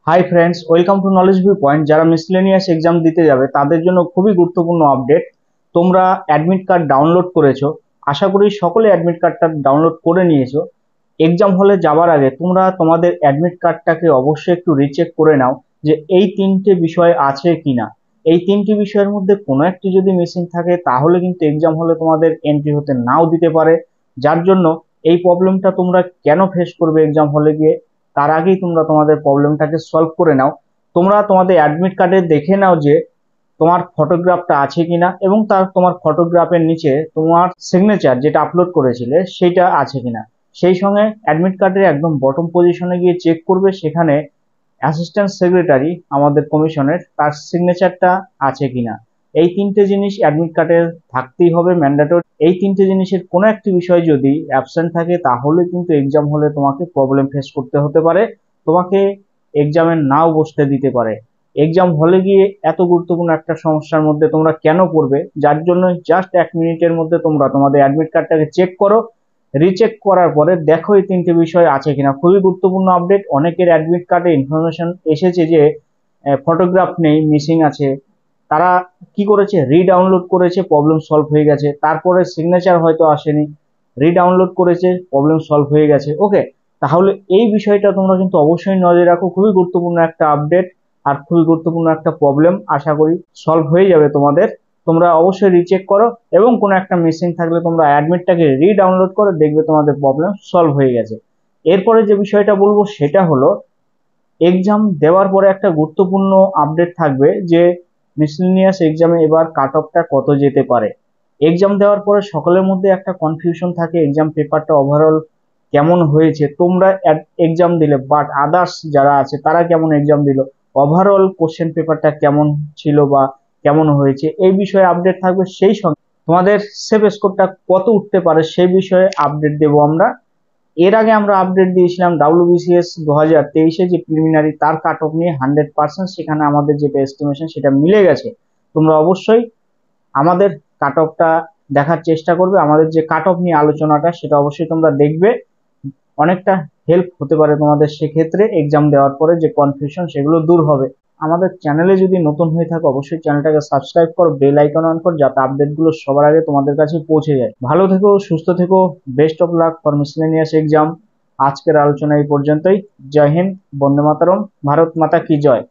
Hi friends, welcome to knowledge view point. যারা miscellaneous exam দিতে যাবে তাদের জন্য খুবই গুরুত্বপূর্ণ আপডেট। তোমরা অ্যাডমিট কার্ড ডাউনলোড করেছো, আশা করি সকলে অ্যাডমিট কার্ডটা ডাউনলোড করে নিয়েছো। এক্সাম হলে যাবার আগে তোমরা তোমাদের অ্যাডমিট কার্ডটাকে অবশ্যই একটু রিচেক করে নাও যে এই তিনটে বিষয় আছে কিনা। এই তিনটি বিষয়ের মধ্যে কোনো একটি যদি মিসিং থাকে তাহলে কিন্তু এক্সাম হলে তোমাদের এন্ট্রি হতে নাও দিতে পারে। যার জন্য এই প্রবলেমটা তোমরা কেন ফেস করবে এক্সাম হলে গিয়ে, তার আগেই তোমরা তোমাদের প্রবলেমটাকে সলভ করে নাও। তোমরা তোমাদের অ্যাডমিট কার্ডে দেখে নাও যে তোমার ফটোগ্রাফটা আছে কিনা, এবং তোমার ফটোগ্রাফের নিচে তোমার সিগনেচার যেটা আপলোড করেছিলে সেটা আছে কিনা। সেই সঙ্গে অ্যাডমিট কার্ডের একদম বটম পজিশনে গিয়ে চেক করবে, সেখানে অ্যাসিস্ট্যান্ট সেক্রেটারি আমাদের কমিশনের তার সিগনেচারটা আছে কিনা। এই তিনটে জিনিস অ্যাডমিট কার্ডে থাকতেই হবে, ম্যান্ডেটরি। এই তিনটে জিনিসের কোনো একটি বিষয় যদি অ্যাবসেন্ট থাকে তাহলে কিন্তু এক্সাম হলে তোমাকে প্রবলেম ফেস করতে হতে পারে, তোমাকে এক্সামে নাও বসতে দিতে পারে। এক্সাম হলে গিয়ে এত গুরুত্বপূর্ণ একটা সমস্যার মধ্যে তোমরা কেন পড়বে, যার জন্য জাস্ট 1 মিনিটের মধ্যে তোমরা তোমাদের অ্যাডমিট কার্ডটাকে চেক করো। রিচেক করার পরে দেখো এই তিনটে বিষয় আছে কিনা। খুবই গুরুত্বপূর্ণ আপডেট। অনেকের অ্যাডমিট কার্ডে ইনফরমেশন এসেছে যে ফটোগ্রাফ নেই, মিসিং আছে। তারা কি করেছে, রিডাউনলোড করেছে, প্রবলেম সলভ হয়ে গেছে। তারপরে সিগনেচার হয়তো আসেনি, রিডাউনলোড করেছে, প্রবলেম সলভ হয়ে গেছে। ওকে, তাহলে এই বিষয়টা তোমরা কিন্তু অবশ্যই নজরে রাখো। খুবই গুরুত্বপূর্ণ একটা আপডেট আর খুবই গুরুত্বপূর্ণ একটা প্রবলেম, আশা করি সলভ হয়ে যাবে তোমাদের। তোমরা অবশ্যই রিচেক করো, এবং কোনো একটা মিসিং থাকলে তোমরা অ্যাডমিটটাকে রিডাউনলোড করে দেখবে তোমাদের প্রবলেম সলভ হয়ে গেছে। এরপরে যে বিষয়টা বলবো সেটা হলো, এক্সাম দেওয়ার পরে একটা গুরুত্বপূর্ণ আপডেট থাকবে যে মিসেলেনিয়াস এক্সামে এবার কাট অফটা কত যেতে পারে। এক্সাম দেওয়ার পরে সকলের মধ্যে একটা কনফিউশন থাকে এক্সাম পেপারটা ওভারঅল কেমন হয়েছে। তোমরা এক্সাম দিলে, বাট আদার্স যারা আছে তারা কেমন এক্সাম দিল, ওভারঅল কোশ্চেন পেপারটা কেমন ছিল বা কেমন হয়েছে, এই বিষয়ে আপডেট থাকবে। সেই সঙ্গে তোমাদের সেফ স্কোরটা কত উঠতে পারে সেই বিষয়ে আপডেট দেবো আমরা। এর আগে আমরা আপডেট দিয়েছিলাম WBCS 2023-এ যে প্রিলিমিনারি, তার কাট অফ নিয়ে 100%, সেখানে আমাদের যেটা এস্টিমেশন সেটা মিলে গেছে। তোমরা অবশ্যই আমাদের কাট অফটা দেখার চেষ্টা করবে, আমাদের যে কাট অফ নিয়ে আলোচনাটা সেটা অবশ্যই তোমরা দেখবে। অনেকটা হেল্প হতে পারে তোমাদের, সেক্ষেত্রে এক্সাম দেওয়ার পরে যে কনফিউশন সেগুলো দূর হবে। আমাদের চ্যানেলে যদি নতুন হয়ে থাকো অবশ্যই চ্যানেলটাকে সাবস্ক্রাইব করো, বেল আইকন অন করো, যাতে আপডেটগুলো সবার আগে তোমাদের কাছে পৌঁছে যায়। ভালো থেকো, সুস্থ থেকো, best of luck for miscellaneous exam. আজকের আলোচনা এই পর্যন্তই। জয় হিন্দ, বন্দে মাতরম, ভারত মাতা কি জয়।